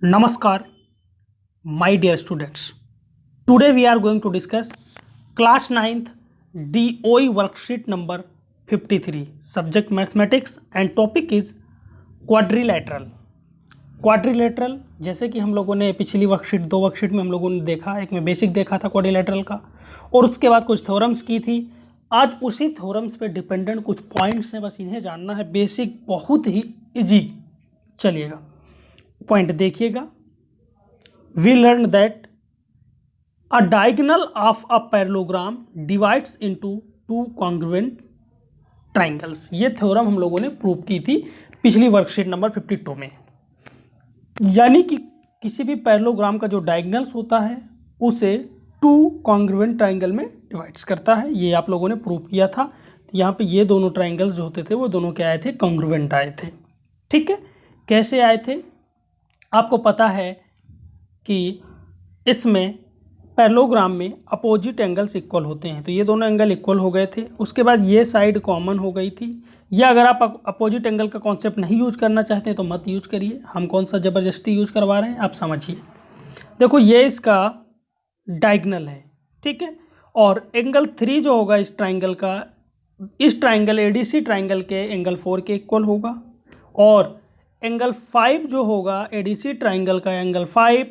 Namaskar, my dear students. Today we are going to discuss class 9th DOE worksheet number 53, subject mathematics and topic is quadrilateral. Quadrilateral जैसे कि हम लोगों ने पिछली दो worksheet में हम लोगों ने देखा, एक में बेसिक देखा था क्वाड्रिलेटरल का और उसके बाद कुछ थ्योरम्स की थी। आज उसी थ्योरम्स पे डिपेंडेंट कुछ पॉइंट्स हैं, बस इन्हें जानना है। बेसिक बहुत ही इजी, चलिएगा पॉइंट देखिएगा। We learned that a diagonal of a parallelogram divides into two congruent triangles। ये थ्योरम हम लोगों ने प्रूव की थी पिछली वर्कशीट नंबर 52 में। यानी कि किसी भी पैरेललोग्राम का जो डायगोनल्स होता है उसे टू कॉन्ग्रुएंट ट्राइंगल में डिवाइड्स करता है। ये आप लोगों ने प्रूव किया था। यहाँ पे ये दोनों ट्राइंगल्स जो होते थे वो दोनों क्या आए थे, कॉन्ग्रुएंट आए थे। ठीक है, कैसे आए थे आपको पता है कि इसमें पैरेललोग्राम में अपोजिट एंगल्स इक्वल होते हैं, तो ये दोनों एंगल इक्वल हो गए थे। उसके बाद ये साइड कॉमन हो गई थी। या अगर आप अपोजिट एंगल का कॉन्सेप्ट नहीं यूज करना चाहते हैं तो मत यूज करिए, हम कौन सा ज़बरदस्ती यूज करवा रहे हैं आप समझिए। देखो ये इसका डायगोनल है, ठीक है, और एंगल 3 जो होगा इस ट्राइंगल का, इस ट्राइंगल एडीसी ट्राइंगल के एंगल 4 के इक्वल होगा, और एंगल 5 जो होगा एडीसी ट्राइंगल का एंगल 5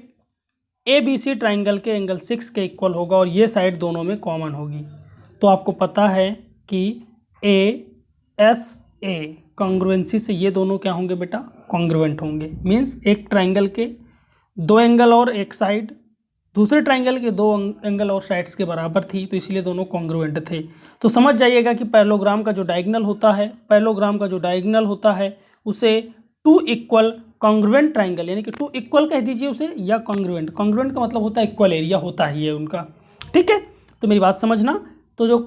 ABC ट्राइंगल के एंगल 6 के इक्वल होगा, और ये साइड दोनों में कॉमन होगी। तो आपको पता है कि ASA कॉन्ग्रुएंसी से ये दोनों क्या होंगे बेटा, कॉन्ग्रुएंट होंगे। मीन्स एक ट्राइंगल के दो एंगल और एक साइड दूसरे ट्राइंगल के दो एंगल और साइड्स के बराबर थी, तो इसलिए दोनों कॉन्ग्रुएंट थे। तो समझ जाइएगा कि पैरेललोग्राम का जो डायगोनल होता है उसे टू इक्वल कॉन्ग्रुएंट ट्राइंगल, यानी कि टू इक्वल कह दीजिए उसे, या कॉन्ग्रुएंट का मतलब होता है इक्वल एरिया होता ही है उनका। ठीक है, तो मेरी बात समझना। तो जो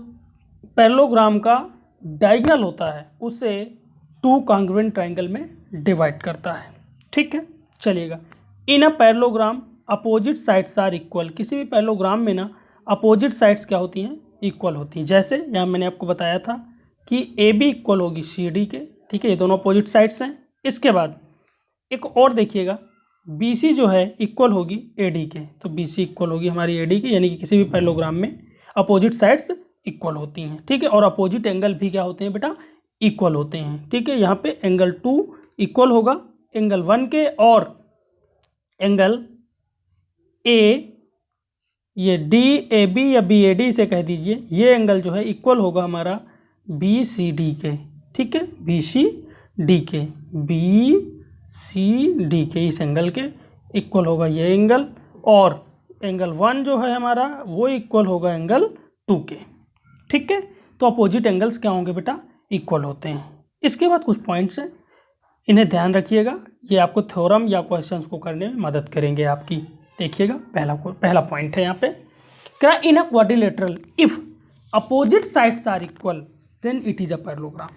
पैरेललोग्राम का डायगोनल होता है उसे टू कॉन्ग्रुएंट ट्राइंगल में डिवाइड करता है। ठीक है, चलिएगा। In a parallelogram opposite sides are equal. किसी भी पैरेललोग्राम में ना अपोजिट साइड्स क्या होती हैं, इक्वल होती हैं। जैसे यहाँ मैंने आपको बताया था कि AB इक्वल होगी CD के, ठीक है, ये दोनों अपोजिट साइड्स हैं। इसके बाद एक और देखिएगा, BC जो है इक्वल होगी AD के, तो BC इक्वल होगी हमारी AD के, यानी कि किसी भी पैरेललोग्राम में अपोजिट साइड्स इक्वल होती हैं। ठीक है, और अपोजिट एंगल भी क्या होते हैं बेटा, इक्वल होते हैं। ठीक है, यहाँ पे एंगल 2 इक्वल होगा एंगल 1 के, और एंगल A ये DAB या BAD से कह दीजिए, ये एंगल जो है इक्वल होगा हमारा BCD के। ठीक है, BCD के, BCD के इस एंगल के इक्वल होगा ये एंगल, और एंगल 1 जो है हमारा वो इक्वल होगा एंगल 2 के। ठीक है, तो अपोजिट एंगल्स क्या होंगे बेटा, इक्वल होते हैं। इसके बाद कुछ पॉइंट्स हैं, इन्हें ध्यान रखिएगा, ये आपको थ्योरम या क्वेश्चंस को करने में मदद करेंगे आपकी। देखिएगा, पहला पॉइंट है यहाँ पे, क्या in a quadrilateral if opposite sides are equal then it is a parallelogram.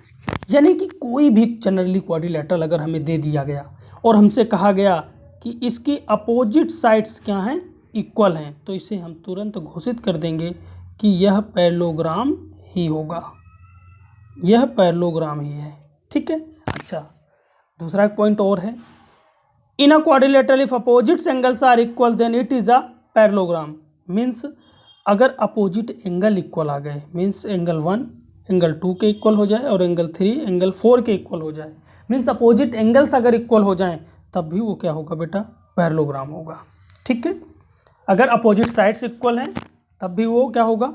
यानी कि कोई भी जनरली क्वाड्रिलेटरल अगर हमें दे दिया गया और हमसे कहा गया कि इसकी अपोजिट साइड्स क्या हैं, इक्वल हैं, तो इसे हम तुरंत घोषित कर देंगे कि यह पैरेललोग्राम ही होगा, यह पैरेललोग्राम ही है। ठीक है, अच्छा, दूसरा एक पॉइंट और है, in a quadrilateral if opposite angles are equal then it is a parallelogram. Means अगर अपोजिट एंगल इक्वल आ गए, मीन्स एंगल 1 एंगल 2 के इक्वल हो जाए और एंगल 3 एंगल 4 के इक्वल हो जाए, मीन्स अपोजिट एंगल्स अगर इक्वल हो जाएं तब भी वो क्या होगा बेटा, पैरेललोग्राम होगा। ठीक है, अगर अपोजिट साइड्स इक्वल हैं तब भी वो क्या होगा,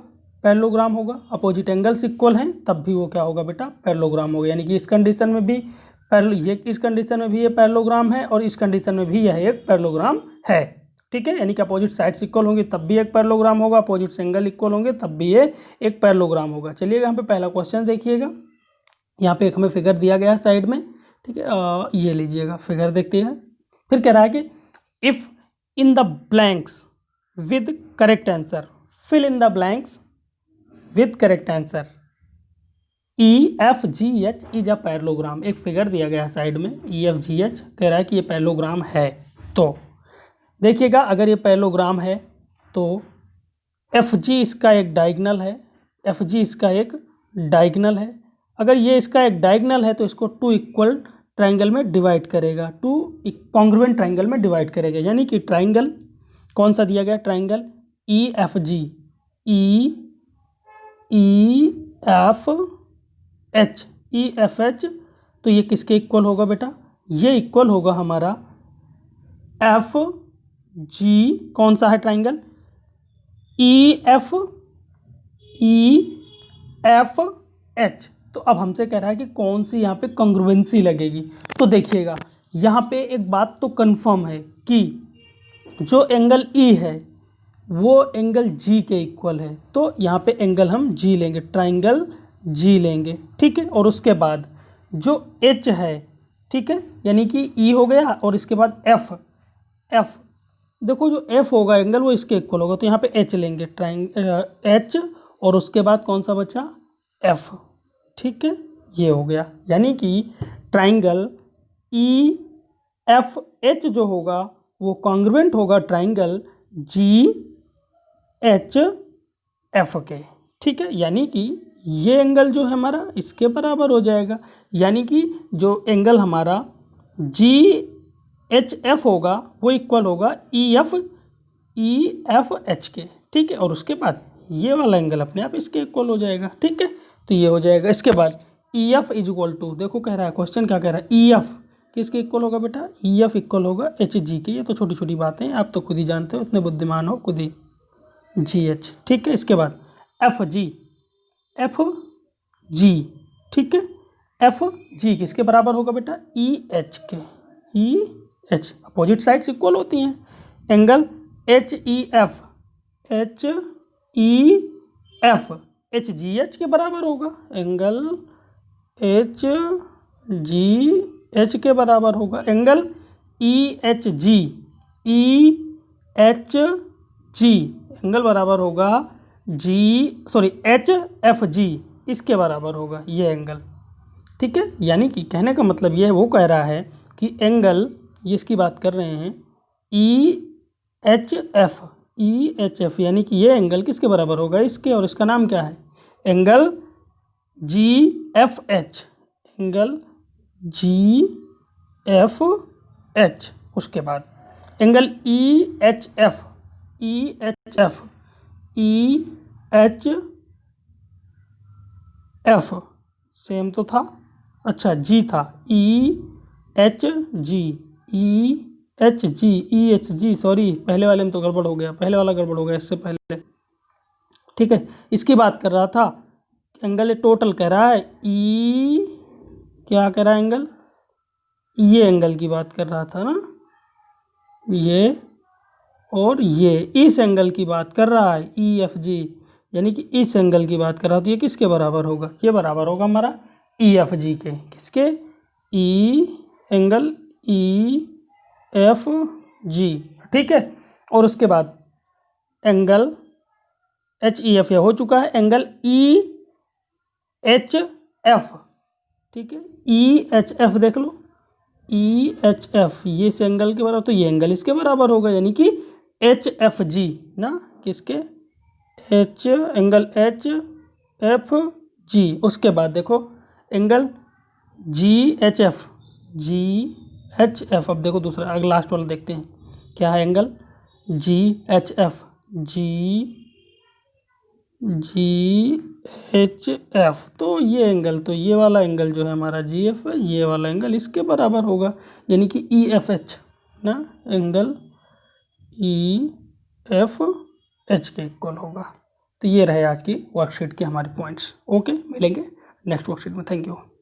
पैरेललोग्राम होगा। अपोजिट एंगल्स इक्वल हैं तब भी वो क्या होगा बेटा, पैरेललोग्राम होगा। यानी कि इस कंडीशन में भी इस कंडीशन में भी ये पैरेललोग्राम है और इस कंडीशन में भी यह एक पैरेललोग्राम है। ठीक है, यानी कि अपोजिट साइड्स इक्वल होंगी तब भी एक पैरेललोग्राम होगा, अपोजिट एंगल इक्वल होंगे तब भी ये एक पैरेललोग्राम होगा। चलिए यहाँ पे पहला क्वेश्चन देखिएगा, यहाँ पे एक हमें फिगर दिया गया है साइड में। ठीक है, ये लीजिएगा फिगर, देखते हैं। फिर कह रहा है कि if in the blanks with correct answer, fill in the blanks with correct answer, EFGH is a parallelogram. एक फिगर दिया गया है साइड में, EFGH कह रहा है कि ये पैरेललोग्राम है। तो देखिएगा, अगर ये पैरेललोग्राम है तो FG इसका एक डायगोनल है, FG इसका एक डायगोनल है। अगर ये इसका एक डायगोनल है तो इसको टू इक्वल ट्राइंगल में डिवाइड करेगा, टू कॉन्ग्रुएंट ट्राइंगल में डिवाइड करेगा। यानी कि ट्राइंगल कौन सा दिया गया, ट्राइंगल EFG, EFH, तो ये किसके इक्वल होगा बेटा, ये इक्वल होगा हमारा FG, कौन सा है ट्राइंगल EFH। तो अब हमसे कह रहा है कि कौन सी यहाँ पे कॉन्ग्रुएंसी लगेगी। तो देखिएगा यहाँ पे एक बात तो कंफर्म है कि जो एंगल E है वो एंगल G के इक्वल है, तो यहाँ पे एंगल हम G लेंगे, ट्राइंगल G लेंगे, ठीक है। और उसके बाद जो H है, ठीक है, यानी कि E हो गया और इसके बाद F, देखो जो F होगा एंगल वो इसके इक्वल होगा, तो यहाँ पे H लेंगे, H, और उसके बाद कौन सा बचा, F, ठीक है, ये हो गया। यानी कि ट्राइंगल EFH जो होगा वो कॉन्ग्रुएंट होगा ट्राइंगल GHF के, ठीक है। यानी कि ये एंगल जो है हमारा इसके बराबर हो जाएगा। यानी कि जो एंगल हमारा GHF होगा वो इक्वल होगा EFH के, ठीक है। और उसके बाद ये वाला एंगल अपने आप इसके इक्वल हो जाएगा, ठीक है। तो ये हो जाएगा। इसके बाद EF इज इक्वल टू, देखो कह रहा है क्वेश्चन क्या कह रहा है, EF किसके इक्वल होगा बेटा, EF इक्वल होगा HG के। ये तो छोटी छोटी बातें हैं, आप तो खुद ही जानते हो, इतने बुद्धिमान हो खुद ही, GH, ठीक है। इसके बाद FG, ठीक है, FG किसके बराबर होगा बेटा, EH के, EH, अपोजिट साइड्स इक्वल होती हैं। एंगल HEF, HGH के बराबर होगा, एंगल HGH के बराबर होगा। एंगल EHG, एंगल बराबर होगा HFG, इसके बराबर होगा ये एंगल, ठीक है। यानी कि कहने का मतलब ये है, वो कह रहा है कि एंगल, ये इसकी बात कर रहे हैं, EHF, यानी कि ये एंगल किसके बराबर होगा, इसके, और इसका नाम क्या है, एंगल GFH, एंगल GFH। उसके बाद एंगल EHF, सेम तो था, अच्छा G था, EHG, सॉरी पहले वाले में तो गड़बड़ हो गया, पहले वाला गड़बड़ हो गया इससे पहले, ठीक है। इसकी बात कर रहा था, एंगल टोटल कह रहा है, क्या कह रहा है एंगल, ये एंगल की बात कर रहा था ना, ये और ये, इस एंगल की बात कर रहा है EFG, यानी कि इस एंगल की बात कर रहा, तो ये किसके बराबर होगा, ये बराबर होगा हमारा EFG के, किसके, एंगल EFG, ठीक है। और उसके बाद एंगल HEF हो चुका है, एंगल EHF, ठीक है, EHF देख लो, EHF, ये इस एंगल के बराबर, तो ये एंगल इसके बराबर होगा, यानी कि HFG ना, किसके, एंगल HFG। उसके बाद देखो एंगल GHF, अब देखो दूसरा, अगला लास्ट वाला देखते हैं क्या है, एंगल GHF, तो ये एंगल, तो ये वाला एंगल जो है हमारा GF है, ये वाला एंगल इसके बराबर होगा, यानी कि EFH ना, एंगल EFH के इक्वल होगा। तो ये रहे आज की वर्कशीट के हमारे पॉइंट्स। ओके, मिलेंगे नेक्स्ट वर्कशीट में। Thank you.